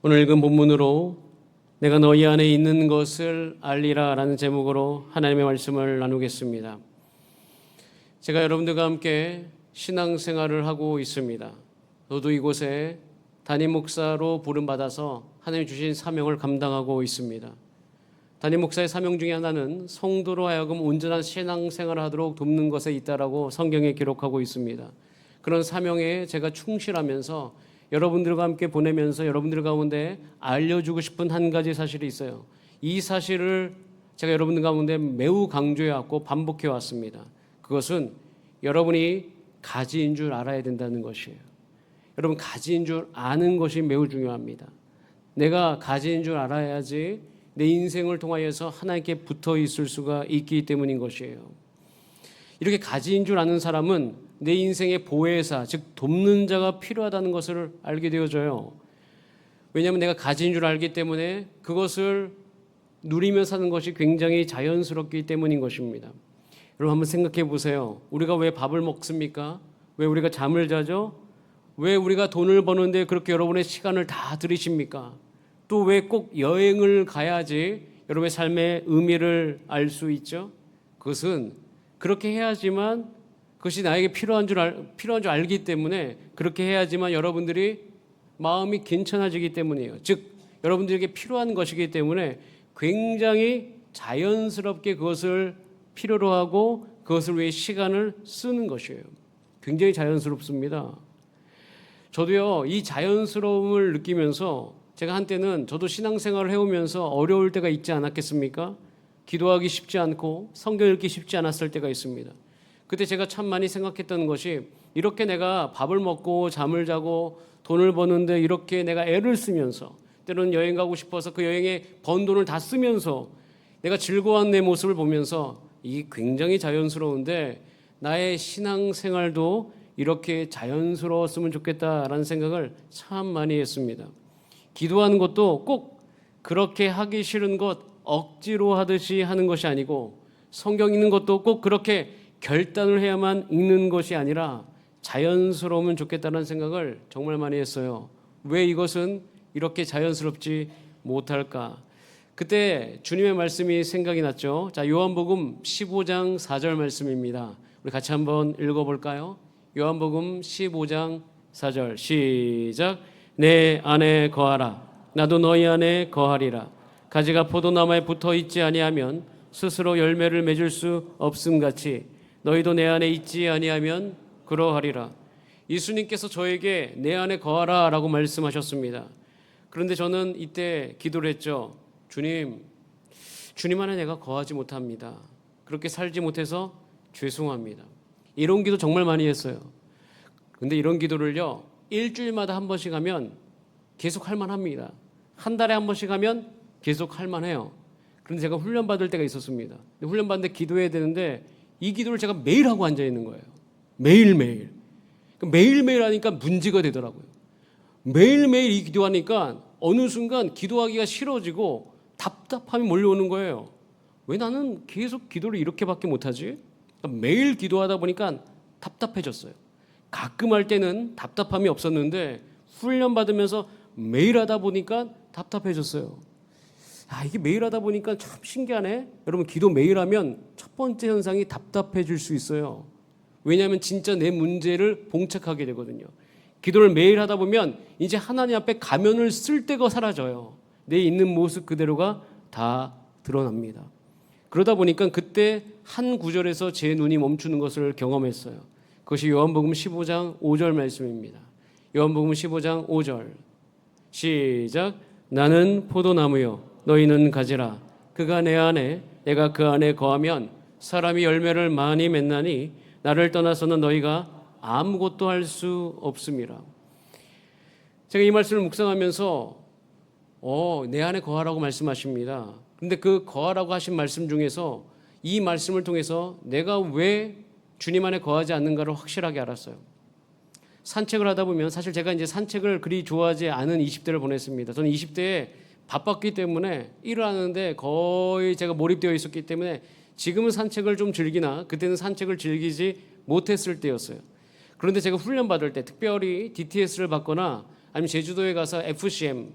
오늘 읽은 본문으로 내가 너희 안에 있는 것을 알리라 라는 제목으로 하나님의 말씀을 나누겠습니다. 제가 여러분들과 함께 신앙생활을 하고 있습니다. 저도 이곳에 담임 목사로 부름받아서 하나님 주신 사명을 감당하고 있습니다. 담임 목사의 사명 중에 하나는 성도로 하여금 온전한 신앙생활을 하도록 돕는 것에 있다라고 성경에 기록하고 있습니다. 그런 사명에 제가 충실하면서 여러분들과 함께 보내면서 여러분들 가운데 알려주고 싶은 한 가지 사실이 있어요. 이 사실을 제가 여러분들 가운데 매우 강조해왔고 반복해왔습니다. 그것은 여러분이 가지인 줄 알아야 된다는 것이에요. 여러분, 가지인 줄 아는 것이 매우 중요합니다. 내가 가지인 줄 알아야지 내 인생을 통하여서 하나님께 붙어 있을 수가 있기 때문인 것이에요. 이렇게 가지인 줄 아는 사람은 내 인생의 보혜사, 즉 돕는 자가 필요하다는 것을 알게 되어져요. 왜냐하면 내가 가진 줄 알기 때문에 그것을 누리며 사는 것이 굉장히 자연스럽기 때문인 것입니다. 여러분, 한번 생각해 보세요. 우리가 왜 밥을 먹습니까? 왜 우리가 잠을 자죠? 왜 우리가 돈을 버는데 그렇게 여러분의 시간을 다 들이십니까? 또 왜 꼭 여행을 가야지 여러분의 삶의 의미를 알 수 있죠? 그것은 그렇게 해야지만 그것이 나에게 필요한 줄 알기 때문에 그렇게 해야지만 여러분들이 마음이 괜찮아지기 때문이에요. 즉 여러분들에게 필요한 것이기 때문에 굉장히 자연스럽게 그것을 필요로 하고 그것을 위해 시간을 쓰는 것이에요. 굉장히 자연스럽습니다. 저도요, 이 자연스러움을 느끼면서 제가 한때는 저도 신앙생활을 해오면서 어려울 때가 있지 않았겠습니까? 기도하기 쉽지 않고 성경 읽기 쉽지 않았을 때가 있습니다. 그때 제가 참 많이 생각했던 것이, 이렇게 내가 밥을 먹고 잠을 자고 돈을 버는데 이렇게 내가 애를 쓰면서 때로는 여행 가고 싶어서 그 여행에 번 돈을 다 쓰면서 내가 즐거워하는 내 모습을 보면서 이게 굉장히 자연스러운데 나의 신앙생활도 이렇게 자연스러웠으면 좋겠다라는 생각을 참 많이 했습니다. 기도하는 것도 꼭 그렇게 하기 싫은 것 억지로 하듯이 하는 것이 아니고, 성경 읽는 것도 꼭 그렇게 결단을 해야만 읽는 것이 아니라 자연스러우면 좋겠다는 생각을 정말 많이 했어요. 왜 이것은 이렇게 자연스럽지 못할까? 그때 주님의 말씀이 생각이 났죠. 자, 요한복음 15장 4절 말씀입니다. 우리 같이 한번 읽어볼까요? 요한복음 15장 4절 시작. 내 안에 거하라. 나도 너희 안에 거하리라. 가지가 포도나무에 붙어 있지 아니하면 스스로 열매를 맺을 수 없음같이 너희도 내 안에 있지 아니하면 그러하리라. 예수님께서 저에게 내 안에 거하라 라고 말씀하셨습니다. 그런데 저는 이때 기도를 했죠. 주님 안에 내가 거하지 못합니다. 그렇게 살지 못해서 죄송합니다. 이런 기도 정말 많이 했어요. 근데 이런 기도를요, 일주일마다 한 번씩 하면 계속 할 만합니다. 한 달에 한 번씩 하면 계속 할 만해요. 그런데 제가 훈련받을 때가 있었습니다. 훈련받는데 기도해야 되는데 이 기도를 제가 매일 하고 앉아 있는 거예요. 매일매일. 매일매일 하니까 문제가 되더라고요. 매일매일 이 기도하니까 어느 순간 기도하기가 싫어지고 답답함이 몰려오는 거예요. 왜 나는 계속 기도를 이렇게밖에 못하지? 매일 기도하다 보니까 답답해졌어요. 가끔 할 때는 답답함이 없었는데 훈련받으면서 매일 하다 보니까 답답해졌어요. 이게 매일 하다 보니까 참 신기하네. 여러분, 기도 매일 하면 첫 번째 현상이 답답해질 수 있어요. 왜냐하면 진짜 내 문제를 봉착하게 되거든요. 기도를 매일 하다 보면 이제 하나님 앞에 가면을 쓸 데가 사라져요. 내 있는 모습 그대로가 다 드러납니다. 그러다 보니까 그때 한 구절에서 제 눈이 멈추는 것을 경험했어요. 그것이 요한복음 15장 5절 말씀입니다. 요한복음 15장 5절 시작. 나는 포도나무요 너희는 가지라. 그가 내 안에 내가 그 안에 거하면 사람이 열매를 많이 맺나니 나를 떠나서는 너희가 아무것도 할 수 없음이라. 제가 이 말씀을 묵상하면서 내 안에 거하라고 말씀하십니다. 그런데 그 거하라고 하신 말씀 중에서 이 말씀을 통해서 내가 왜 주님 안에 거하지 않는가를 확실하게 알았어요. 산책을 하다 보면, 사실 제가 이제 산책을 그리 좋아하지 않은 20대를 보냈습니다. 저는 20대에 바빴기 때문에 일을 하는데 거의 제가 몰입되어 있었기 때문에 지금은 산책을 좀 즐기나 그때는 산책을 즐기지 못했을 때였어요. 그런데 제가 훈련 받을 때 특별히 DTS를 받거나 아니면 제주도에 가서 FCM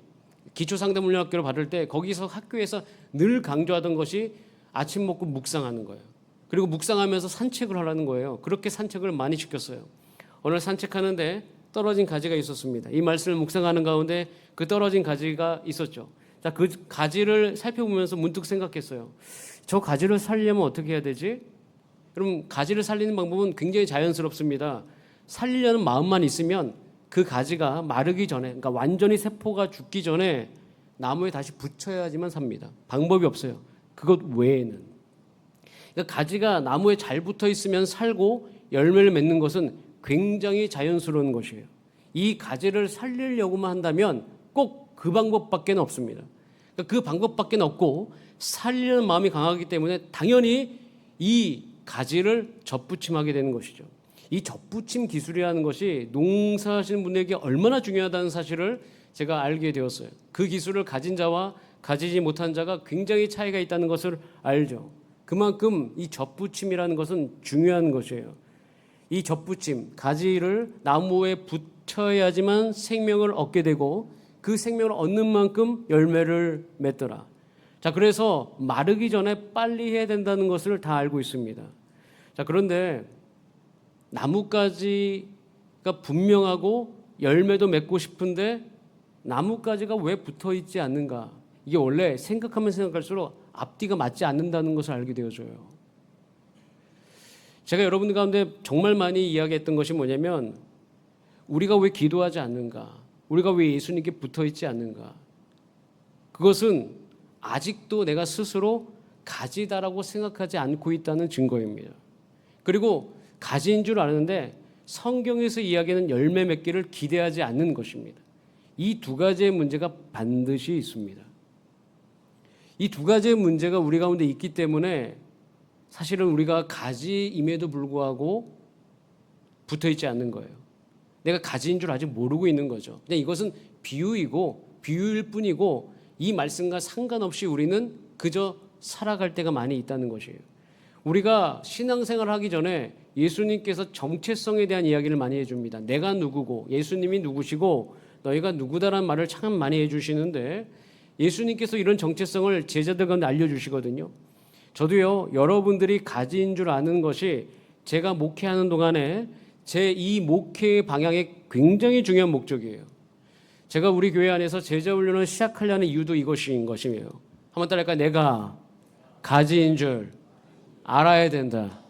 기초상담훈련학교를 받을 때 거기서 학교에서 늘 강조하던 것이 아침 먹고 묵상하는 거예요. 그리고 묵상하면서 산책을 하라는 거예요. 그렇게 산책을 많이 시켰어요. 오늘 산책하는데 떨어진 가지가 있었습니다. 이 말씀을 묵상하는 가운데 그 떨어진 가지가 있었죠. 자, 그 가지를 살펴보면서 문득 생각했어요. 저 가지를 살리려면 어떻게 해야 되지? 그럼 가지를 살리는 방법은 굉장히 자연스럽습니다. 살리려는 마음만 있으면 그 가지가 마르기 전에, 그러니까 완전히 세포가 죽기 전에 나무에 다시 붙여야지만 삽니다. 방법이 없어요. 그것 외에는. 그러니까 가지가 나무에 잘 붙어 있으면 살고 열매를 맺는 것은 굉장히 자연스러운 것이에요. 이 가지를 살리려고만 한다면 꼭 그 방법밖에 없습니다. 그러니까 그 방법밖에 없고 살리는 마음이 강하기 때문에 당연히 이 가지를 접붙임하게 되는 것이죠. 이 접붙임 기술이라는 것이 농사하시는 분에게 얼마나 중요하다는 사실을 제가 알게 되었어요. 그 기술을 가진 자와 가지지 못한 자가 굉장히 차이가 있다는 것을 알죠. 그만큼 이 접붙임이라는 것은 중요한 것이에요. 이 접붙임, 가지를 나무에 붙여야지만 생명을 얻게 되고 그 생명을 얻는 만큼 열매를 맺더라. 자, 그래서 마르기 전에 빨리 해야 된다는 것을 다 알고 있습니다. 자, 그런데 나뭇가지가 분명하고 열매도 맺고 싶은데 나뭇가지가 왜 붙어 있지 않는가? 이게 원래 생각하면 생각할수록 앞뒤가 맞지 않는다는 것을 알게 되어져요. 제가 여러분들 가운데 정말 많이 이야기했던 것이 뭐냐면 우리가 왜 기도하지 않는가? 우리가 왜 예수님께 붙어 있지 않는가? 그것은 아직도 내가 스스로 가지다라고 생각하지 않고 있다는 증거입니다. 그리고 가지인 줄 아는데 성경에서 이야기하는 열매 맺기를 기대하지 않는 것입니다. 이 두 가지의 문제가 반드시 있습니다. 이 두 가지의 문제가 우리 가운데 있기 때문에 사실은 우리가 가지임에도 불구하고 붙어 있지 않는 거예요. 내가 가지인 줄 아직 모르고 있는 거죠. 그냥 이것은 비유일 뿐이고 이 말씀과 상관없이 우리는 그저 살아갈 때가 많이 있다는 것이에요. 우리가 신앙생활을 하기 전에 예수님께서 정체성에 대한 이야기를 많이 해줍니다. 내가 누구고 예수님이 누구시고 너희가 누구다라는 말을 참 많이 해주시는데 예수님께서 이런 정체성을 제자들 가운데 알려주시거든요. 저도요, 여러분들이 가지인 줄 아는 것이 제가 목회하는 동안에 제 이 목회의 방향에 굉장히 중요한 목적이에요. 제가 우리 교회 안에서 제자 훈련을 시작하려는 이유도 이것인 것이에요. 한번 따라할까요? 내가 가지인 줄 알아야 된다.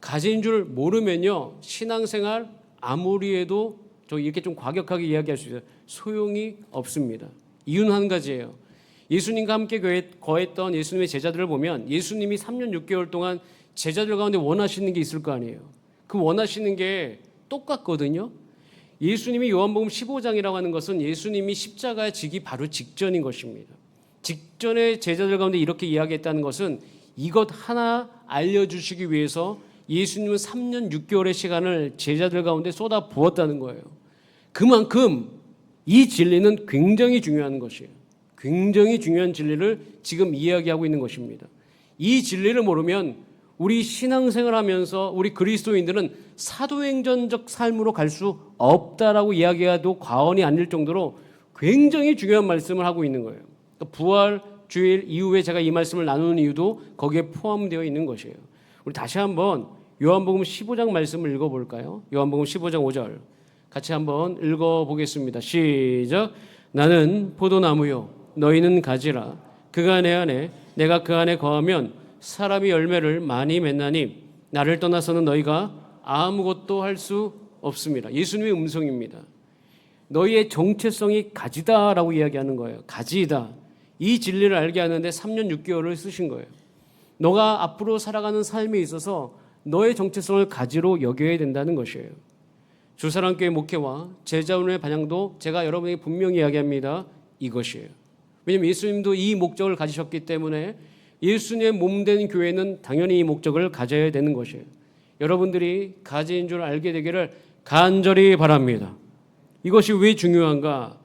가지인 줄 모르면요, 신앙생활 아무리 해도 저 이렇게 좀 과격하게 이야기할 수 있어요. 소용이 없습니다. 이유는 한 가지예요. 예수님과 함께 거했던 예수님의 제자들을 보면 예수님이 3년 6개월 동안 제자들 가운데 원하시는 게 있을 거 아니에요. 그 원하시는 게 똑같거든요. 예수님이 요한복음 15장이라고 하는 것은 예수님이 십자가에 지기 바로 직전인 것입니다. 직전에 제자들 가운데 이렇게 이야기했다는 것은 이것 하나 알려주시기 위해서 예수님은 3년 6개월의 시간을 제자들 가운데 쏟아 부었다는 거예요. 그만큼 이 진리는 굉장히 중요한 것이에요. 굉장히 중요한 진리를 지금 이야기하고 있는 것입니다. 이 진리를 모르면 우리 신앙생활 하면서 우리 그리스도인들은 사도행전적 삶으로 갈 수 없다라고 이야기해도 과언이 아닐 정도로 굉장히 중요한 말씀을 하고 있는 거예요. 그러니까 부활 주일 이후에 제가 이 말씀을 나누는 이유도 거기에 포함되어 있는 것이에요. 우리 다시 한번 요한복음 15장 말씀을 읽어볼까요? 요한복음 15장 5절 같이 한번 읽어보겠습니다. 시작. 나는 포도나무요 너희는 가지라. 그가 내 안에 내가 그 안에 거하면 사람이 열매를 많이 맺나니 나를 떠나서는 너희가 아무것도 할 수 없습니다. 예수님의 음성입니다. 너희의 정체성이 가지다라고 이야기하는 거예요. 가지이다. 이 진리를 알게 하는데 3년 6개월을 쓰신 거예요. 너가 앞으로 살아가는 삶에 있어서 너의 정체성을 가지로 여겨야 된다는 것이에요. 주사랑교회 목회와 제자훈련의 반향도 제가 여러분에게 분명히 이야기합니다. 이것이에요. 왜냐하면 예수님도 이 목적을 가지셨기 때문에 예수님의 몸된 교회는 당연히 이 목적을 가져야 되는 것이에요. 여러분들이 가지인 줄 알게 되기를 간절히 바랍니다. 이것이 왜 중요한가?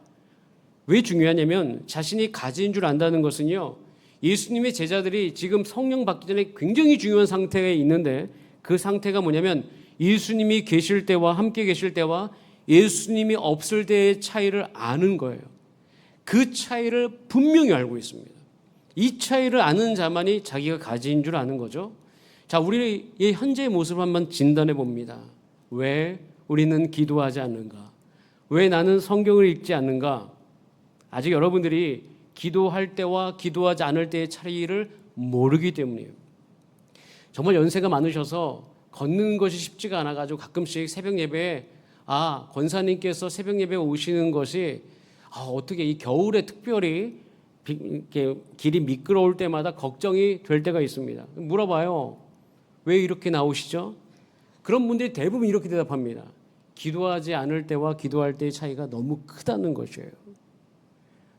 왜 중요하냐면 자신이 가지인 줄 안다는 것은요, 예수님의 제자들이 지금 성령 받기 전에 굉장히 중요한 상태에 있는데 그 상태가 뭐냐면 예수님이 계실 때와 함께 계실 때와 예수님이 없을 때의 차이를 아는 거예요. 그 차이를 분명히 알고 있습니다. 이 차이를 아는 자만이 자기가 가지인 줄 아는 거죠. 자, 우리의 현재의 모습을 한번 진단해 봅니다. 왜 우리는 기도하지 않는가? 왜 나는 성경을 읽지 않는가? 아직 여러분들이 기도할 때와 기도하지 않을 때의 차이를 모르기 때문이에요. 정말 연세가 많으셔서 걷는 것이 쉽지가 않아가지고 가끔씩 새벽 예배에 권사님께서 새벽 예배에 오시는 것이 어떻게 이 겨울에 특별히 이렇게 길이 미끄러울 때마다 걱정이 될 때가 있습니다. 물어봐요. 왜 이렇게 나오시죠? 그런 분들이 대부분 이렇게 대답합니다. 기도하지 않을 때와 기도할 때의 차이가 너무 크다는 것이에요.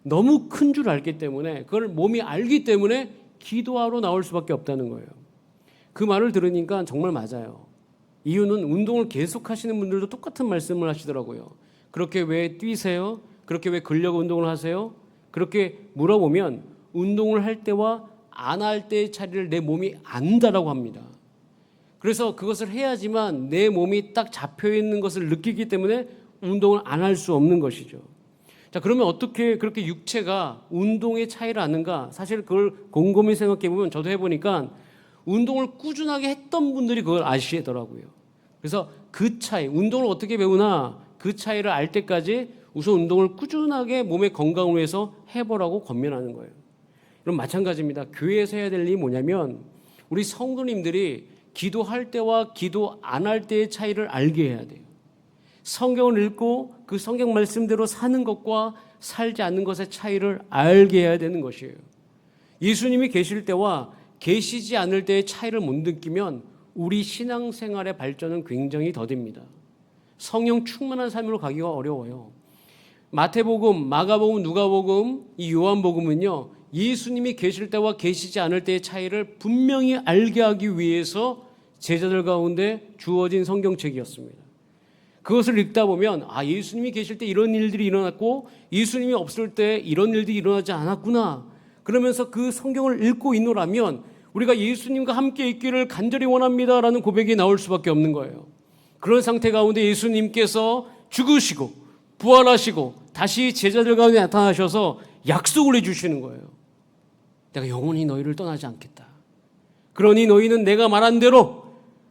너무 큰 줄 알기 때문에, 그걸 몸이 알기 때문에 기도하러 나올 수밖에 없다는 거예요. 그 말을 들으니까 정말 맞아요. 이유는 운동을 계속 하시는 분들도 똑같은 말씀을 하시더라고요. 그렇게 왜 뛰세요? 그렇게 왜 근력 운동을 하세요? 그렇게 물어보면 운동을 할 때와 안 할 때의 차이를 내 몸이 안다라고 합니다. 그래서 그것을 해야지만 내 몸이 딱 잡혀 있는 것을 느끼기 때문에 운동을 안 할 수 없는 것이죠. 자, 그러면 어떻게 그렇게 육체가 운동의 차이를 아는가? 사실 그걸 곰곰이 생각해 보면 저도 해보니까 운동을 꾸준하게 했던 분들이 그걸 아시더라고요. 그래서 그 차이, 운동을 어떻게 배우나 그 차이를 알 때까지 우선 운동을 꾸준하게 몸의 건강을 위해서 해보라고 권면하는 거예요. 그럼 마찬가지입니다. 교회에서 해야 될 일이 뭐냐면 우리 성도님들이 기도할 때와 기도 안 할 때의 차이를 알게 해야 돼요. 성경을 읽고 그 성경 말씀대로 사는 것과 살지 않는 것의 차이를 알게 해야 되는 것이에요. 예수님이 계실 때와 계시지 않을 때의 차이를 못 느끼면 우리 신앙생활의 발전은 굉장히 더딥니다. 성령 충만한 삶으로 가기가 어려워요. 마태복음, 마가복음, 누가복음, 이 요한복음은요, 예수님이 계실 때와 계시지 않을 때의 차이를 분명히 알게 하기 위해서 제자들 가운데 주어진 성경책이었습니다. 그것을 읽다 보면 예수님이 계실 때 이런 일들이 일어났고 예수님이 없을 때 이런 일들이 일어나지 않았구나. 그러면서 그 성경을 읽고 있노라면 우리가 예수님과 함께 있기를 간절히 원합니다라는 고백이 나올 수밖에 없는 거예요. 그런 상태 가운데 예수님께서 죽으시고 부활하시고 다시 제자들 가운데 나타나셔서 약속을 해주시는 거예요. 내가 영원히 너희를 떠나지 않겠다. 그러니 너희는 내가 말한 대로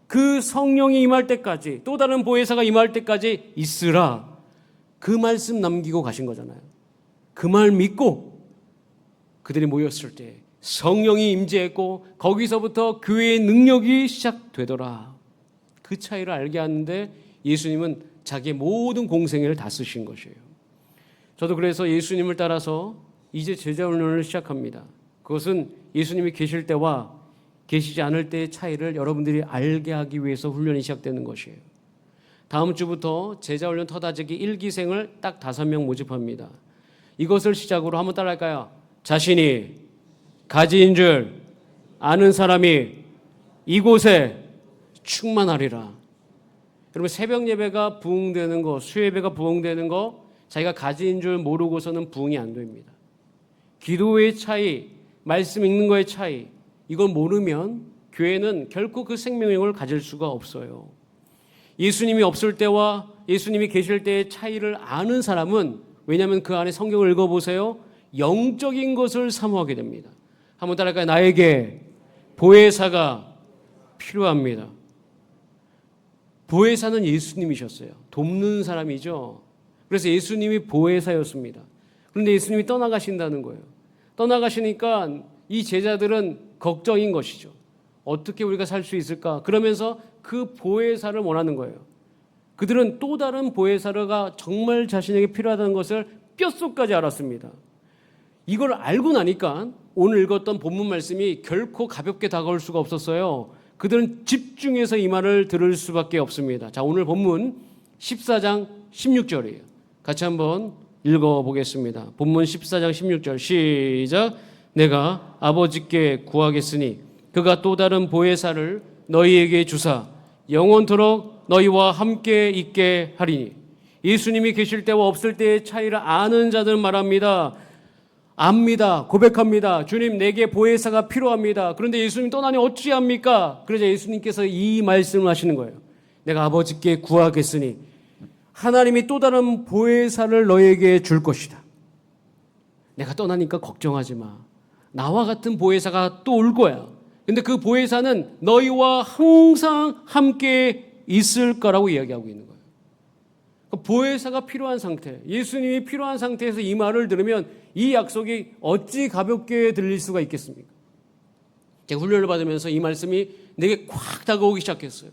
그 성령이 임할 때까지, 또 다른 보혜사가 임할 때까지 있으라. 그 말씀 남기고 가신 거잖아요. 그 말 믿고 그들이 모였을 때 성령이 임재했고 거기서부터 교회의 능력이 시작되더라. 그 차이를 알게 하는데 예수님은 자기의 모든 공생애를 다 쓰신 것이에요. 저도 그래서 예수님을 따라서 이제 제자 훈련을 시작합니다. 그것은 예수님이 계실 때와 계시지 않을 때의 차이를 여러분들이 알게 하기 위해서 훈련이 시작되는 것이에요. 다음 주부터 제자 훈련 터다지기 1기생을 딱 5명 모집합니다. 이것을 시작으로 한번 따라할까요? 자신이 가지인 줄 아는 사람이 이곳에 충만하리라. 여러분, 새벽 예배가 부흥되는 거, 수예배가 부흥되는 거 자기가 가지인 줄 모르고서는 부흥이 안 됩니다. 기도의 차이, 말씀 읽는 거의 차이, 이걸 모르면 교회는 결코 그 생명력을 가질 수가 없어요. 예수님이 없을 때와 예수님이 계실 때의 차이를 아는 사람은, 왜냐하면 그 안에 성경을 읽어보세요, 영적인 것을 사모하게 됩니다. 한번 따라할까요? 나에게 보혜사가 필요합니다. 보혜사는 예수님이셨어요. 돕는 사람이죠. 그래서 예수님이 보혜사였습니다. 그런데 예수님이 떠나가신다는 거예요. 떠나가시니까 이 제자들은 걱정인 것이죠. 어떻게 우리가 살 수 있을까? 그러면서 그 보혜사를 원하는 거예요. 그들은 또 다른 보혜사가 정말 자신에게 필요하다는 것을 뼛속까지 알았습니다. 이걸 알고 나니까 오늘 읽었던 본문 말씀이 결코 가볍게 다가올 수가 없었어요. 그들은 집중해서 이 말을 들을 수밖에 없습니다. 자, 오늘 본문 14장 16절이에요. 같이 한번 읽어보겠습니다. 본문 14장 16절 시작. 내가 아버지께 구하겠으니 그가 또 다른 보혜사를 너희에게 주사 영원토록 너희와 함께 있게 하리니. 예수님이 계실 때와 없을 때의 차이를 아는 자들은 말합니다. 압니다. 고백합니다. 주님, 내게 보혜사가 필요합니다. 그런데 예수님 떠나니 어찌합니까? 그러자 예수님께서 이 말씀을 하시는 거예요. 내가 아버지께 구하겠으니 하나님이 또 다른 보혜사를 너에게 줄 것이다. 내가 떠나니까 걱정하지 마. 나와 같은 보혜사가 또 올 거야. 근데 그 보혜사는 너희와 항상 함께 있을 거라고 이야기하고 있는 거예요. 보혜사가 필요한 상태, 예수님이 필요한 상태에서 이 말을 들으면 이 약속이 어찌 가볍게 들릴 수가 있겠습니까? 제가 훈련을 받으면서 이 말씀이 내게 꽉 다가오기 시작했어요.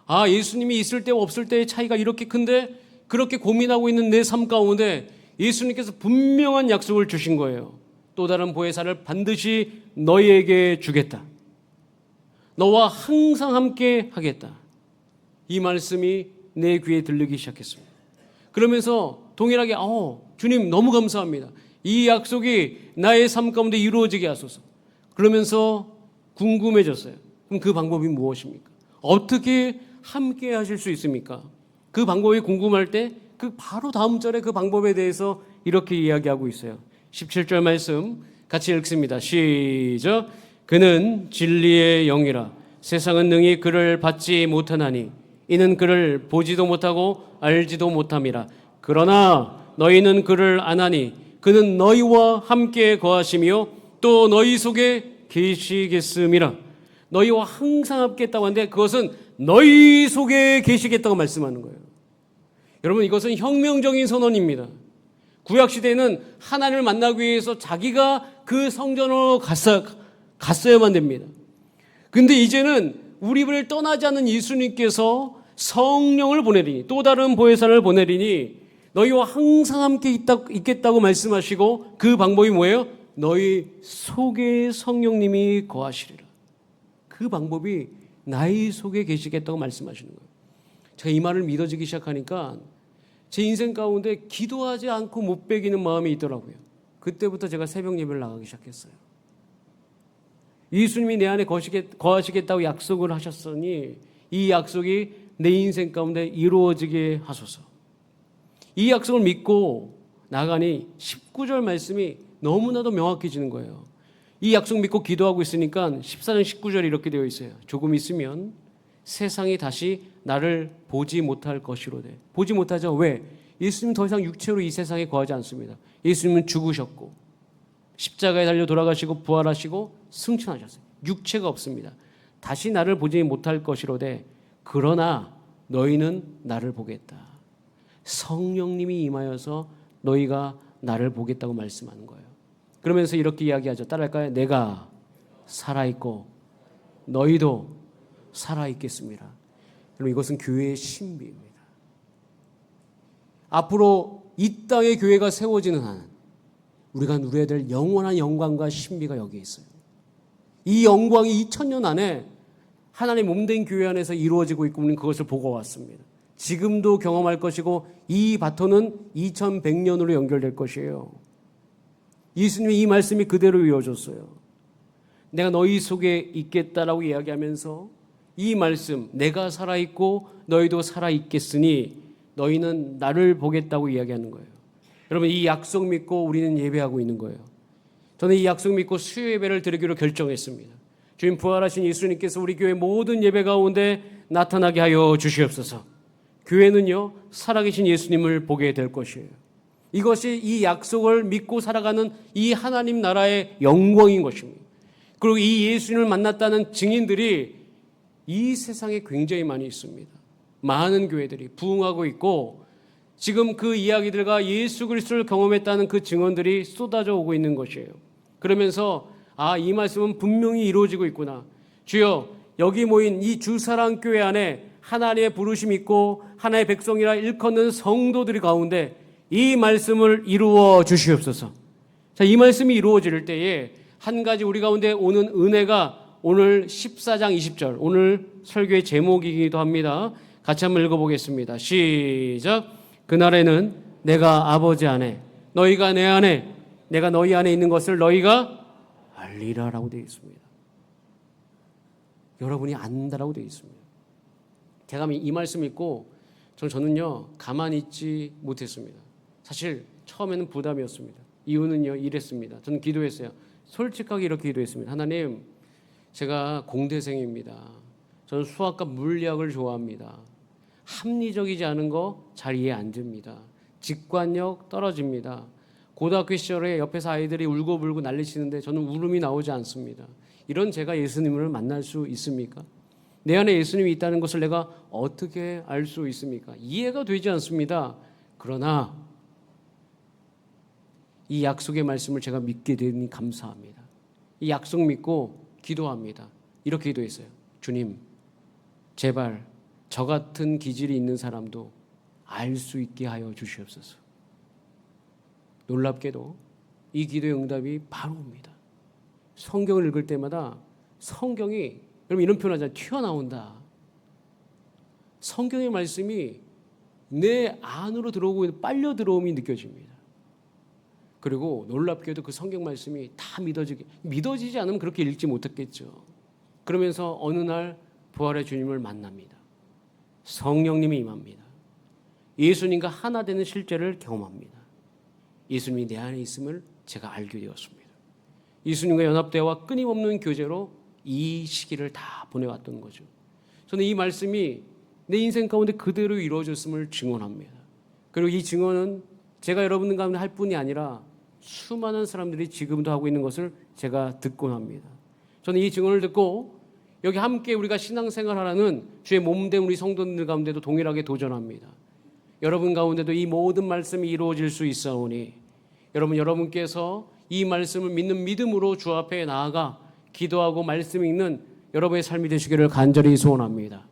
아, 예수님이 있을 때와 없을 때의 차이가 이렇게 큰데 그렇게 고민하고 있는 내 삶 가운데 예수님께서 분명한 약속을 주신 거예요. 또 다른 보혜사를 반드시 너희에게 주겠다. 너와 항상 함께 하겠다. 이 말씀이 내 귀에 들리기 시작했습니다. 그러면서 동일하게 주님 너무 감사합니다. 이 약속이 나의 삶 가운데 이루어지게 하소서. 그러면서 궁금해졌어요. 그럼 그 방법이 무엇입니까? 어떻게 함께 하실 수 있습니까? 그 방법이 궁금할 때 그 바로 다음 절에 그 방법에 대해서 이렇게 이야기하고 있어요. 17절 말씀 같이 읽습니다. 시작. 그는 진리의 영이라 세상은 능히 그를 받지 못하나니 이는 그를 보지도 못하고 알지도 못함이라. 그러나 너희는 그를 아나니 그는 너희와 함께 거하시며 또 너희 속에 계시겠음이라. 너희와 항상 함께 있다고 하는데 그것은 너희 속에 계시겠다고 말씀하는 거예요. 여러분, 이것은 혁명적인 선언입니다. 구약시대에는 하나님을 만나기 위해서 자기가 그 성전으로 갔어야만 됩니다. 근데 이제는 우리를 떠나지 않는 예수님께서 성령을 보내리니, 또 다른 보혜사를 보내리니 너희와 항상 함께 있겠다고 말씀하시고, 그 방법이 뭐예요? 너희 속에 성령님이 거하시리라. 그 방법이 나의 속에 계시겠다고 말씀하시는 거예요. 제가 이 말을 믿어지기 시작하니까 제 인생 가운데 기도하지 않고 못 배기는 마음이 있더라고요. 그때부터 제가 새벽 예배를 나가기 시작했어요. 예수님이 내 안에 거하시겠다고 약속을 하셨으니 이 약속이 내 인생 가운데 이루어지게 하소서. 이 약속을 믿고 나가니 19절 말씀이 너무나도 명확해지는 거예요. 이 약속 믿고 기도하고 있으니까 14장 19절이 이렇게 되어 있어요. 조금 있으면 세상이 다시 나를 보지 못할 것이로되. 보지 못하죠. 왜? 예수님은 더 이상 육체로 이 세상에 거하지 않습니다. 예수님은 죽으셨고 십자가에 달려 돌아가시고 부활하시고 승천하셨어요. 육체가 없습니다. 다시 나를 보지 못할 것이로되 그러나 너희는 나를 보겠다. 성령님이 임하여서 너희가 나를 보겠다고 말씀하는 거예요. 그러면서 이렇게 이야기하죠. 따라할까요? 내가 살아있고 너희도 살아있겠습니다. 여러분, 이것은 교회의 신비입니다. 앞으로 이 땅에 교회가 세워지는 한 우리가 누려야 될 영원한 영광과 신비가 여기에 있어요. 이 영광이 2000년 안에 하나님의 몸된 교회 안에서 이루어지고 있고 우리는 그것을 보고 왔습니다. 지금도 경험할 것이고 이 바톤은 2100년으로 연결될 것이에요. 예수님이 이 말씀이 그대로 이루어졌어요. 내가 너희 속에 있겠다라고 이야기하면서 이 말씀, 내가 살아있고 너희도 살아있겠으니 너희는 나를 보겠다고 이야기하는 거예요. 여러분, 이 약속 믿고 우리는 예배하고 있는 거예요. 저는 이 약속 믿고 수요 예배를 드리기로 결정했습니다. 주님, 부활하신 예수님께서 우리 교회 모든 예배 가운데 나타나게 하여 주시옵소서. 교회는요, 살아계신 예수님을 보게 될 것이에요. 이것이 이 약속을 믿고 살아가는 이 하나님 나라의 영광인 것입니다. 그리고 이 예수님을 만났다는 증인들이 이 세상에 굉장히 많이 있습니다. 많은 교회들이 부흥하고 있고 지금 그 이야기들과 예수 그리스도를 경험했다는 그 증언들이 쏟아져 오고 있는 것이에요. 그러면서 이 말씀은 분명히 이루어지고 있구나. 주여, 여기 모인 이 주사랑교회 안에 하나님의 부르심이 있고 하나님의 백성이라 일컫는 성도들이 가운데 이 말씀을 이루어 주시옵소서. 자, 이 말씀이 이루어질 때에 한 가지 우리 가운데 오는 은혜가 오늘 14장 20절, 오늘 설교의 제목이기도 합니다. 같이 한번 읽어보겠습니다. 시작. 그날에는 내가 아버지 안에, 너희가 내 안에, 내가 너희 안에 있는 것을 너희가 알리라라고 되어 있습니다. 여러분이 안다라고 되어 있습니다. 제가 이 말씀 읽고 저는요 가만히 있지 못했습니다. 사실 처음에는 부담이었습니다. 이유는요 이랬습니다. 저는 기도했어요. 솔직하게 이렇게 기도했습니다. 하나님, 제가 공대생입니다. 저는 수학과 물리학을 좋아합니다. 합리적이지 않은 거 잘 이해 안 됩니다. 직관력 떨어집니다. 고등학교 시절에 옆에서 아이들이 울고불고 난리치는데 저는 울음이 나오지 않습니다. 이런 제가 예수님을 만날 수 있습니까? 내 안에 예수님이 있다는 것을 내가 어떻게 알 수 있습니까? 이해가 되지 않습니다. 그러나 이 약속의 말씀을 제가 믿게 되니 감사합니다. 이 약속 믿고 기도합니다. 이렇게 기도했어요. 주님, 제발 저 같은 기질이 있는 사람도 알 수 있게 하여 주시옵소서. 놀랍게도 이 기도의 응답이 바로 옵니다. 성경을 읽을 때마다 성경이, 여러분 이런 표현 하잖아요. 튀어나온다. 성경의 말씀이 내 안으로 들어오고 빨려 들어옴이 느껴집니다. 그리고 놀랍게도 그 성경 말씀이 다 믿어지지 않으면 그렇게 읽지 못했겠죠. 그러면서 어느 날 부활의 주님을 만납니다. 성령님이 임합니다. 예수님과 하나 되는 실제를 경험합니다. 예수님이 내 안에 있음을 제가 알게 되었습니다. 예수님과 연합대화와 끊임없는 교제로 이 시기를 다 보내왔던 거죠. 저는 이 말씀이 내 인생 가운데 그대로 이루어졌음을 증언합니다. 그리고 이 증언은 제가 여러분 가운데 할 뿐이 아니라 수많은 사람들이 지금도 하고 있는 것을 제가 듣곤 합니다. 저는 이 증언을 듣고 여기 함께 우리가 신앙생활하라는 주의 몸된 우리 성도들 가운데도 동일하게 도전합니다. 여러분 가운데도 이 모든 말씀이 이루어질 수 있사오니 여러분께서 이 말씀을 믿는 믿음으로 주 앞에 나아가 기도하고 말씀 읽는 여러분의 삶이 되시기를 간절히 소원합니다.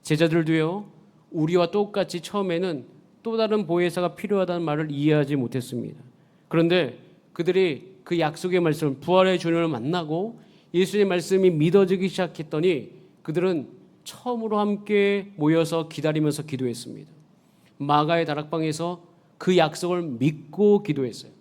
제자들도요, 우리와 똑같이 처음에는 또 다른 보혜사가 필요하다는 말을 이해하지 못했습니다. 그런데 그들이 그 약속의 말씀을, 부활의 주님을 만나고 예수님의 말씀이 믿어지기 시작했더니 그들은 처음으로 함께 모여서 기다리면서 기도했습니다. 마가의 다락방에서 그 약속을 믿고 기도했어요.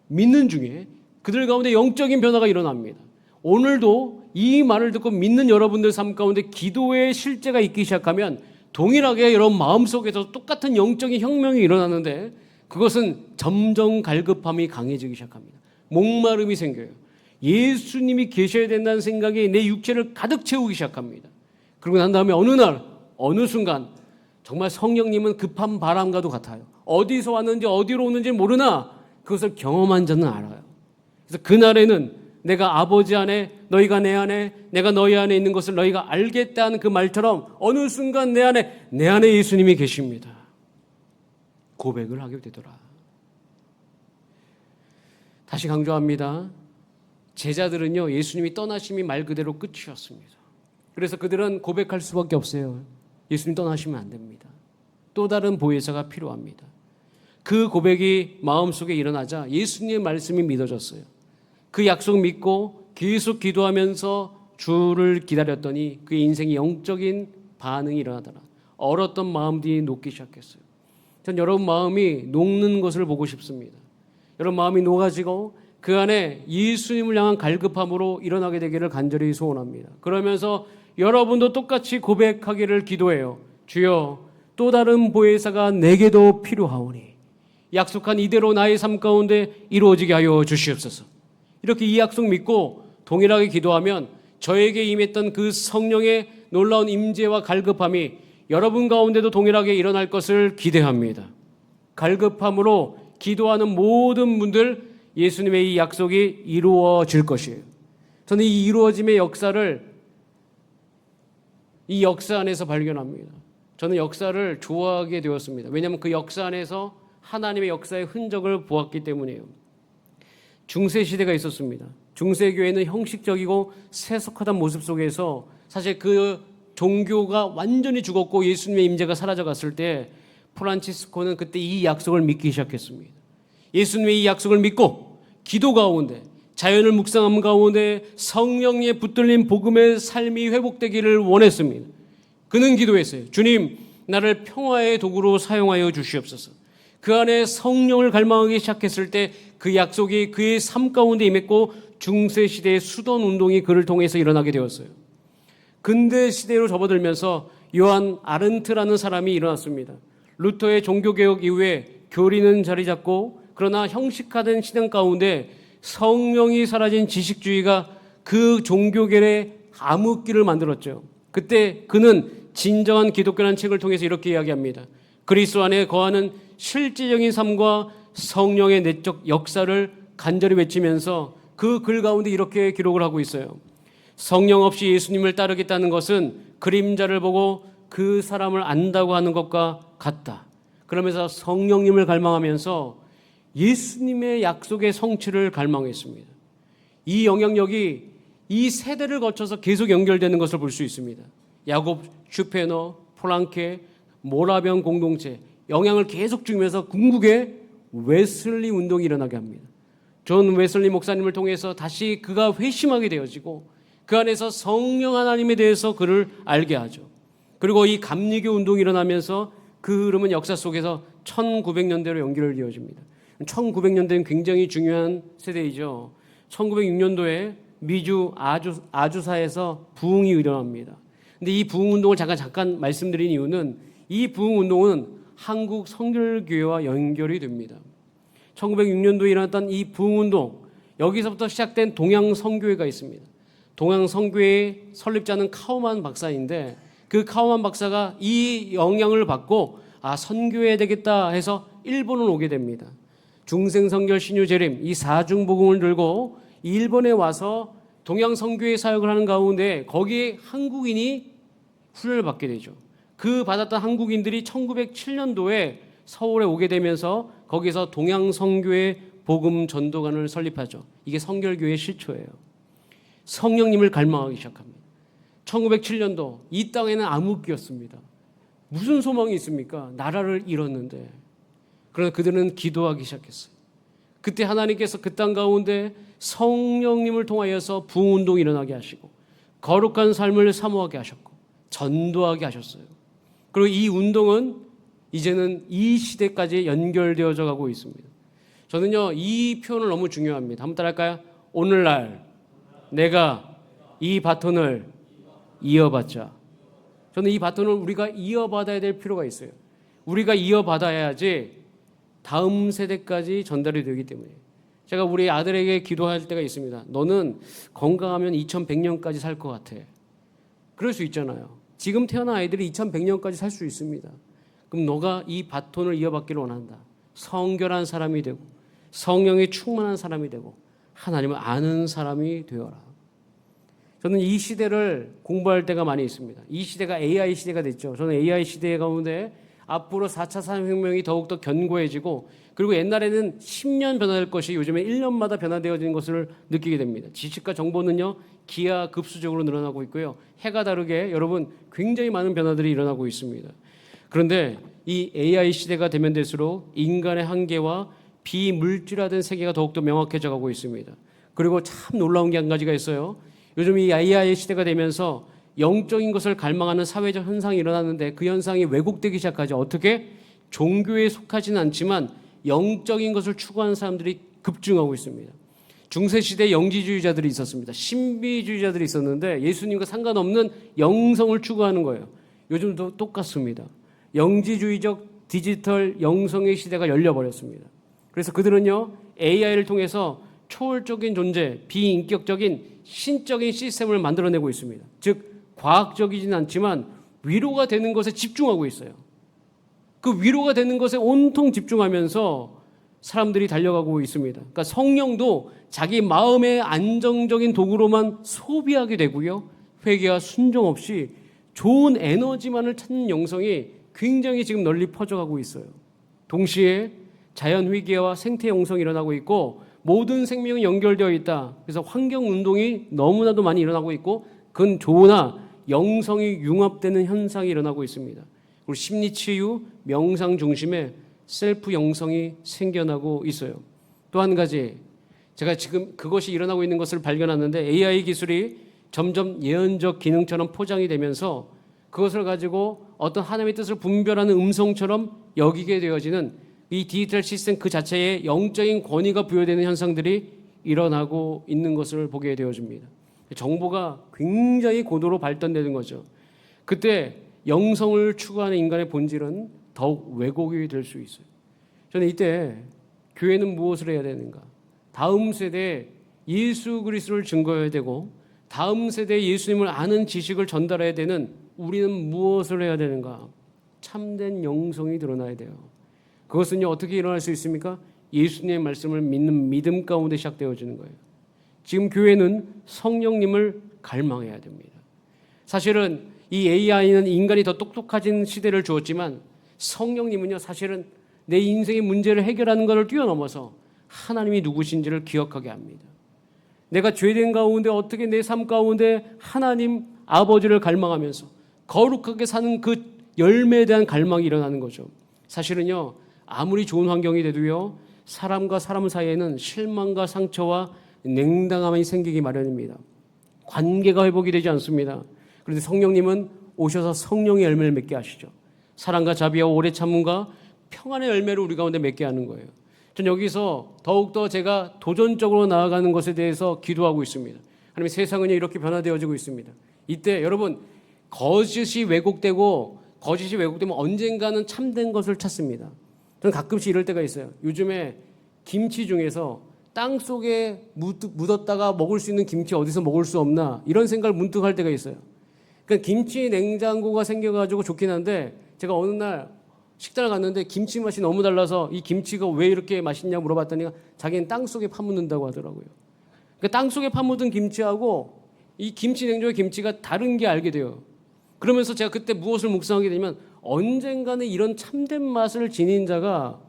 믿는 중에 그들 가운데 영적인 변화가 일어납니다. 오늘도 이 말을 듣고 믿는 여러분들 삶 가운데 기도의 실제가 있기 시작하면 동일하게 여러분 마음속에서 똑같은 영적인 혁명이 일어나는데 그것은 점점 갈급함이 강해지기 시작합니다. 목마름이 생겨요. 예수님이 계셔야 된다는 생각이 내 육체를 가득 채우기 시작합니다. 그러고 난 다음에 어느 날 어느 순간 정말 성령님은 급한 바람과도 같아요. 어디서 왔는지 어디로 오는지 모르나 그것을 경험한 자는 알아요. 그래서 그날에는 내가 아버지 안에, 너희가 내 안에, 내가 너희 안에 있는 것을 너희가 알겠다는 그 말처럼 어느 순간 내 안에 예수님이 계십니다. 고백을 하게 되더라. 다시 강조합니다. 제자들은요, 예수님이 떠나심이 말 그대로 끝이었습니다. 그래서 그들은 고백할 수밖에 없어요. 예수님 떠나시면 안 됩니다. 또 다른 보혜사가 필요합니다. 그 고백이 마음속에 일어나자 예수님의 말씀이 믿어졌어요. 그 약속 믿고 계속 기도하면서 주를 기다렸더니 그의 인생이 영적인 반응이 일어나더라. 얼었던 마음들이 녹기 시작했어요. 전 여러분 마음이 녹는 것을 보고 싶습니다. 여러분 마음이 녹아지고 그 안에 예수님을 향한 갈급함으로 일어나게 되기를 간절히 소원합니다. 그러면서 여러분도 똑같이 고백하기를 기도해요. 주여, 또 다른 보혜사가 내게도 필요하오니 약속한 이대로 나의 삶 가운데 이루어지게 하여 주시옵소서. 이렇게 이 약속 믿고 동일하게 기도하면 저에게 임했던 그 성령의 놀라운 임재와 갈급함이 여러분 가운데도 동일하게 일어날 것을 기대합니다. 갈급함으로 기도하는 모든 분들, 예수님의 이 약속이 이루어질 것이에요. 저는 이 이루어짐의 역사를 이 역사 안에서 발견합니다. 저는 역사를 좋아하게 되었습니다. 왜냐하면 그 역사 안에서 하나님의 역사의 흔적을 보았기 때문이에요. 중세시대가 있었습니다. 중세교회는 형식적이고 세속하던 모습 속에서 사실 그 종교가 완전히 죽었고 예수님의 임재가 사라져갔을 때 프란치스코는 그때 이 약속을 믿기 시작했습니다. 예수님의 이 약속을 믿고 기도 가운데 자연을 묵상함 가운데 성령의 붙들린 복음의 삶이 회복되기를 원했습니다. 그는 기도했어요. 주님, 나를 평화의 도구로 사용하여 주시옵소서. 그 안에 성령을 갈망하기 시작했을 때 그 약속이 그의 삶 가운데 임했고 중세시대의 수도운동이 그를 통해서 일어나게 되었어요. 근대 시대로 접어들면서 요한 아른트라는 사람이 일어났습니다. 루터의 종교개혁 이후에 교리는 자리 잡고 그러나 형식화된 신앙 가운데 성령이 사라진 지식주의가 그 종교계의 암흑기를 만들었죠. 그때 그는 진정한 기독교라는 책을 통해서 이렇게 이야기합니다. 그리스도 안에 거하는 실제적인 삶과 성령의 내적 역사를 간절히 외치면서 그 글 가운데 이렇게 기록을 하고 있어요. 성령 없이 예수님을 따르겠다는 것은 그림자를 보고 그 사람을 안다고 하는 것과 같다. 그러면서 성령님을 갈망하면서 예수님의 약속의 성취를 갈망했습니다. 이 영향력이 이 세대를 거쳐서 계속 연결되는 것을 볼 수 있습니다. 야곱 슈페너, 프랑케, 모라병 공동체 영향을 계속 주면서 궁극에 웨슬리 운동이 일어나게 합니다. 존 웨슬리 목사님을 통해서 다시 그가 회심하게 되어지고 그 안에서 성령 하나님에 대해서 그를 알게 하죠. 그리고 이 감리교 운동이 일어나면서 그 흐름은 역사 속에서 1900년대로 연결되어집니다. 1900년대는 굉장히 중요한 세대이죠. 1906년도에 미주 아주사에서 부흥이 일어납니다. 근데 이 부흥 운동을 잠깐 말씀드린 이유는 이 부흥 운동은 한국 성결교회와 연결이 됩니다. 1906년도에 일어났던 이 부흥 운동, 여기서부터 시작된 동양 성교회가 있습니다. 동양 성교회의 설립자는 카우만 박사인데 그 카우만 박사가 이 영향을 받고 선교해야 되겠다 해서 일본을 오게 됩니다. 중생성결 신유재림 이 사중복음을 들고 일본에 와서 동양 성교회 사역을 하는 가운데 거기에 한국인이 훈련을 받게 되죠. 그 받았던 한국인들이 1907년도에 서울에 오게 되면서 거기서 동양 성교회 복음 전도관을 설립하죠. 이게 성결교회의 실초예요. 성령님을 갈망하기 시작합니다. 1907년도 이 땅에는 암흑기였습니다. 무슨 소망이 있습니까? 나라를 잃었는데. 그러나 그들은 기도하기 시작했어요. 그때 하나님께서 그 땅 가운데 성령님을 통하여서 부흥운동이 일어나게 하시고 거룩한 삶을 사모하게 하셨고 전도하게 하셨어요. 그리고 이 운동은 이제는 이 시대까지 연결되어져 가고 있습니다. 저는요 이 표현을 너무 중요합니다. 한번 따라할까요? 오늘날 내가 이 바톤을 이어받자. 저는 이 바톤을 우리가 이어받아야 될 필요가 있어요. 우리가 이어받아야지 다음 세대까지 전달이 되기 때문에. 제가 우리 아들에게 기도할 때가 있습니다. 너는 건강하면 2100년까지 살 것 같아. 그럴 수 있잖아요. 지금 태어난 아이들이 2100년까지 살 수 있습니다. 그럼 너가 이 바톤을 이어받기를 원한다. 성결한 사람이 되고 성령에 충만한 사람이 되고 하나님을 아는 사람이 되어라. 저는 이 시대를 공부할 때가 많이 있습니다. 이 시대가 AI 시대가 됐죠. 저는 AI 시대 가운데 앞으로 4차 산업혁명이 더욱더 견고해지고 그리고 옛날에는 10년 변화될 것이 요즘에 1년마다 변화되어지는 것을 느끼게 됩니다. 지식과 정보는요 기하급수적으로 늘어나고 있고요. 해가 다르게 여러분 굉장히 많은 변화들이 일어나고 있습니다. 그런데 이 AI 시대가 되면 될수록 인간의 한계와 비물질화된 세계가 더욱더 명확해져 가고 있습니다. 그리고 참 놀라운 게 한 가지가 있어요. 요즘 이 AI 시대가 되면서 영적인 것을 갈망하는 사회적 현상이 일어나는데 그 현상이 왜곡되기 시작하죠. 어떻게? 종교에 속하지는 않지만 영적인 것을 추구하는 사람들이 급증하고 있습니다. 중세시대 영지주의자들이 있었습니다. 신비주의자들이 있었는데 예수님과 상관없는 영성을 추구하는 거예요. 요즘도 똑같습니다. 영지주의적 디지털 영성의 시대가 열려버렸습니다. 그래서 그들은요 AI를 통해서 초월적인 존재, 비인격적인 신적인 시스템을 만들어내고 있습니다. 즉 과학적이진 않지만 위로가 되는 것에 집중하고 있어요. 그 위로가 되는 것에 온통 집중하면서 사람들이 달려가고 있습니다. 그러니까 성령도 자기 마음의 안정적인 도구로만 소비하게 되고요. 회개와 순종 없이 좋은 에너지만을 찾는 영성이 굉장히 지금 널리 퍼져가고 있어요. 동시에 자연위기와 생태 영성이 일어나고 있고 모든 생명이 연결되어 있다. 그래서 환경운동이 너무나도 많이 일어나고 있고 그건 좋으나 영성이 융합되는 현상이 일어나고 있습니다. 그리고 심리치유, 명상 중심의 셀프 영성이 생겨나고 있어요. 또 한 가지 제가 지금 그것이 일어나고 있는 것을 발견하는데 AI 기술이 점점 예언적 기능처럼 포장이 되면서 그것을 가지고 어떤 하나님의 뜻을 분별하는 음성처럼 여기게 되어지는 이 디지털 시스템 그 자체에 영적인 권위가 부여되는 현상들이 일어나고 있는 것을 보게 되어집니다. 정보가 굉장히 고도로 발전되는 거죠. 그때 영성을 추구하는 인간의 본질은 더욱 왜곡이 될 수 있어요. 저는 이때 교회는 무엇을 해야 되는가? 다음 세대에 예수 그리스도를 증거해야 되고 다음 세대에 예수님을 아는 지식을 전달해야 되는 우리는 무엇을 해야 되는가? 참된 영성이 드러나야 돼요. 그것은요 어떻게 일어날 수 있습니까? 예수님의 말씀을 믿는 믿음 가운데 시작되어지는 거예요. 지금 교회는 성령님을 갈망해야 됩니다. 사실은 이 AI는 인간이 더 똑똑해진 시대를 주었지만 성령님은요, 사실은 내 인생의 문제를 해결하는 것을 뛰어넘어서 하나님이 누구신지를 기억하게 합니다. 내가 죄된 가운데 어떻게 내 삶 가운데 하나님 아버지를 갈망하면서 거룩하게 사는 그 열매에 대한 갈망이 일어나는 거죠. 사실은요, 아무리 좋은 환경이 돼도요, 사람과 사람 사이에는 실망과 상처와 냉담함이 생기기 마련입니다. 관계가 회복이 되지 않습니다. 그런데 성령님은 오셔서 성령의 열매를 맺게 하시죠. 사랑과 자비와 오래 참음과 평안의 열매를 우리 가운데 맺게 하는 거예요. 전 여기서 더욱더 제가 도전적으로 나아가는 것에 대해서 기도하고 있습니다. 하나님, 세상은 이렇게 변화되어지고 있습니다. 이때 여러분, 거짓이 왜곡되면 언젠가는 참된 것을 찾습니다. 저는 가끔씩 이럴 때가 있어요. 요즘에 김치 중에서 땅 속에 묻었다가 먹을 수 있는 김치 어디서 먹을 수 없나, 이런 생각을 문득 할 때가 있어요. 그러니까 김치 냉장고가 생겨가지고 좋긴 한데, 제가 어느 날 식당을 갔는데 김치 맛이 너무 달라서 이 김치가 왜 이렇게 맛있냐 물어봤더니 자기는 땅 속에 파묻는다고 하더라고요. 그러니까 땅 속에 파묻은 김치하고 이 김치 냉장고의 김치가 다른 게 알게 돼요. 그러면서 제가 그때 무엇을 묵상하게 되면, 언젠가는 이런 참된 맛을 지닌 자가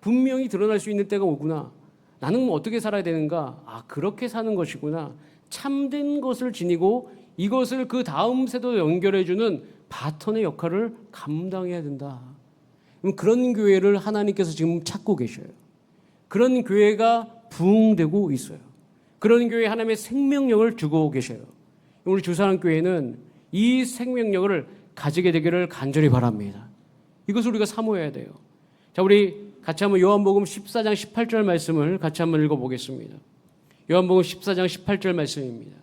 분명히 드러날 수 있는 때가 오구나. 나는 어떻게 살아야 되는가? 아, 그렇게 사는 것이구나. 참된 것을 지니고 이것을 그 다음 세대로 연결해주는 바톤의 역할을 감당해야 된다. 그런 교회를 하나님께서 지금 찾고 계셔요. 그런 교회가 부흥되고 있어요. 그런 교회에 하나님의 생명력을 주고 계셔요. 우리 주사랑교회는 이 생명력을 가지게 되기를 간절히 바랍니다. 이것을 우리가 사모해야 돼요. 자, 우리 같이 한번 요한복음 14장 18절 말씀을 같이 한번 읽어보겠습니다. 요한복음 14장 18절 말씀입니다.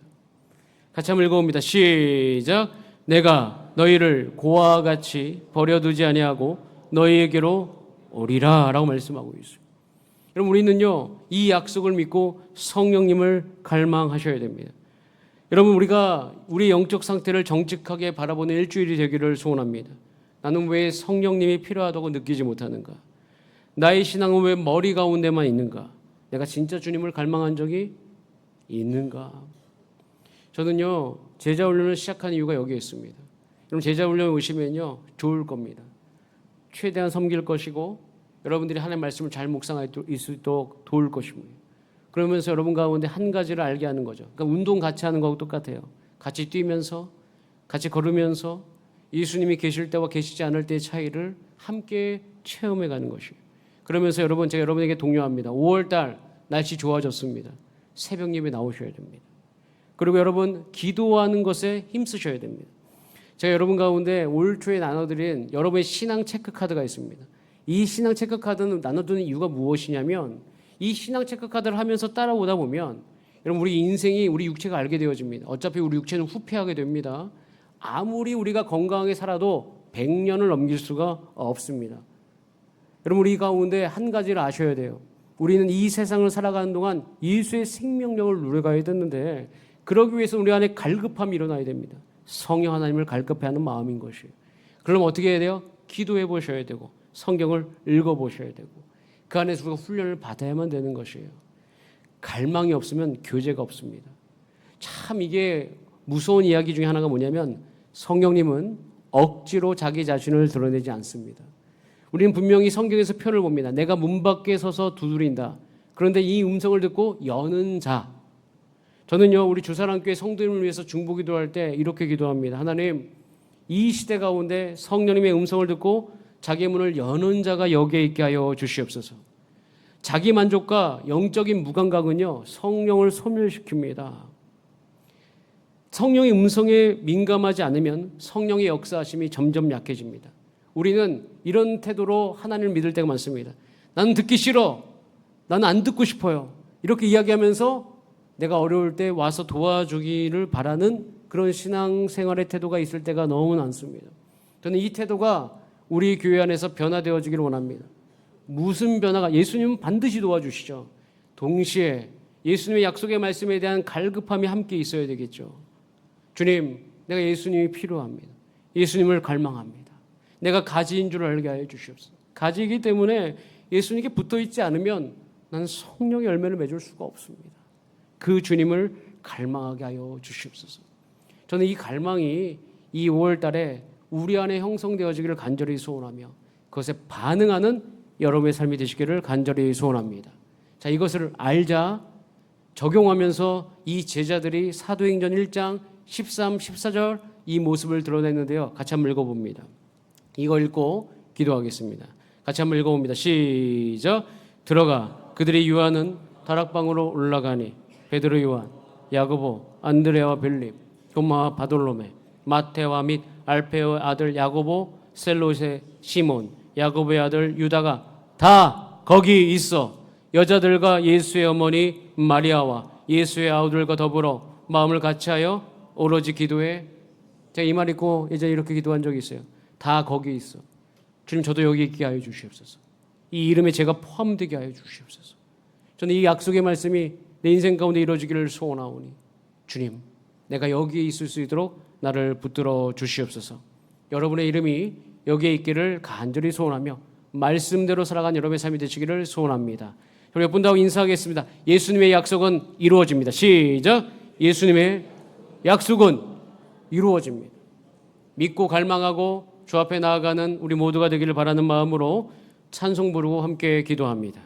같이 한번 읽어봅니다. 시작. 내가 너희를 고아와 같이 버려두지 아니하고 너희에게로 오리라 라고 말씀하고 있어요. 여러분, 우리는요, 이 약속을 믿고 성령님을 갈망하셔야 됩니다. 여러분, 우리가 우리 영적 상태를 정직하게 바라보는 일주일이 되기를 소원합니다. 나는 왜 성령님이 필요하다고 느끼지 못하는가? 나의 신앙은 왜 머리 가운데만 있는가? 내가 진짜 주님을 갈망한 적이 있는가? 저는요, 제자 훈련을 시작한 이유가 여기에 있습니다. 여러분, 제자 훈련에 오시면요, 좋을 겁니다. 최대한 섬길 것이고 여러분들이 하나님의 말씀을 잘 묵상할 수 있도록 도울 것입니다. 그러면서 여러분 가운데 한 가지를 알게 하는 거죠. 그러니까 운동 같이 하는 거하고 똑같아요. 같이 뛰면서, 같이 걸으면서 예수님이 계실 때와 계시지 않을 때의 차이를 함께 체험해 가는 것이에요. 그러면서 여러분, 제가 여러분에게 독려합니다. 5월달 날씨 좋아졌습니다. 새벽 예배 나오셔야 됩니다. 그리고 여러분, 기도하는 것에 힘쓰셔야 됩니다. 제가 여러분 가운데 올 초에 나눠드린 여러분의 신앙 체크카드가 있습니다. 이 신앙 체크카드는 나눠두는 이유가 무엇이냐면, 이 신앙 체크카드를 하면서 따라오다 보면 여러분, 우리 인생이, 우리 육체가 알게 되어집니다. 어차피 우리 육체는 후퇴하게 됩니다. 아무리 우리가 건강하게 살아도 100년을 넘길 수가 없습니다. 여러분, 우리 가운데 한 가지를 아셔야 돼요. 우리는 이 세상을 살아가는 동안 예수의 생명력을 누려가야 되는데, 그러기 위해서 우리 안에 갈급함이 일어나야 됩니다. 성령 하나님을 갈급해하는 마음인 것이에요. 그럼 어떻게 해야 돼요? 기도해 보셔야 되고 성경을 읽어보셔야 되고 그 안에서 우리가 훈련을 받아야만 되는 것이에요. 갈망이 없으면 교제가 없습니다. 참 이게 무서운 이야기 중에 하나가 뭐냐면, 성령님은 억지로 자기 자신을 드러내지 않습니다. 우리는 분명히 성경에서 표현을 봅니다. 내가 문 밖에 서서 두드린다. 그런데 이 음성을 듣고 여는 자. 저는요, 우리 주사랑교회 성도님을 위해서 중보기도할 때 이렇게 기도합니다. 하나님, 이 시대 가운데 성령님의 음성을 듣고 자기의 문을 여는 자가 여기에 있게 하여 주시옵소서. 자기 만족과 영적인 무감각은요, 성령을 소멸시킵니다. 성령의 음성에 민감하지 않으면 성령의 역사하심이 점점 약해집니다. 우리는 이런 태도로 하나님을 믿을 때가 많습니다. 나는 듣기 싫어. 나는 안 듣고 싶어요. 이렇게 이야기하면서 내가 어려울 때 와서 도와주기를 바라는 그런 신앙생활의 태도가 있을 때가 너무 많습니다. 저는 이 태도가 우리 교회 안에서 변화되어지기를 원합니다. 무슨 변화가? 예수님은 반드시 도와주시죠. 동시에 예수님의 약속의 말씀에 대한 갈급함이 함께 있어야 되겠죠. 주님, 내가 예수님이 필요합니다. 예수님을 갈망합니다. 내가 가지인 줄 알게 하여 주시옵소서. 가지이기 때문에 예수님께 붙어 있지 않으면 나는 성령의 열매를 맺을 수가 없습니다. 그 주님을 갈망하게 하여 주시옵소서. 저는 이 갈망이 이 5월 달에 우리 안에 형성되어지기를 간절히 소원하며 그것에 반응하는 여러분의 삶이 되시기를 간절히 소원합니다. 자, 이것을 알자 적용하면서 이 제자들이 사도행전 1장 13, 14절 이 모습을 드러냈는데요. 같이 한번 읽어봅니다. 이거 읽고 기도하겠습니다. 같이 한번 읽어봅니다. 시작. 들어가 그들이 유하는 다락방으로 올라가니 베드로, 요한, 야고보, 안드레와 빌립, 도마와 바돌로메, 마테와 및 알페오의 아들 야고보, 셀롯의 시몬, 야고보의 아들 유다가 다 거기 있어 여자들과 예수의 어머니 마리아와 예수의 아우들과 더불어 마음을 같이하여 오로지 기도해. 제가 이 말 읽고 이제 이렇게 기도한 적이 있어요. 다 거기 있어. 주님, 저도 여기 있게 하여 주시옵소서. 이 이름에 제가 포함되게 하여 주시옵소서. 저는 이 약속의 말씀이 내 인생 가운데 이루어지기를 소원하오니 주님, 내가 여기에 있을 수 있도록 나를 붙들어 주시옵소서. 여러분의 이름이 여기에 있기를 간절히 소원하며 말씀대로 살아간 여러분의 삶이 되시기를 소원합니다. 몇 분 더 인사하겠습니다. 예수님의 약속은 이루어집니다. 시작. 예수님의 약속은 이루어집니다. 믿고 갈망하고 주 앞에 나아가는 우리 모두가 되기를 바라는 마음으로 찬송 부르고 함께 기도합니다.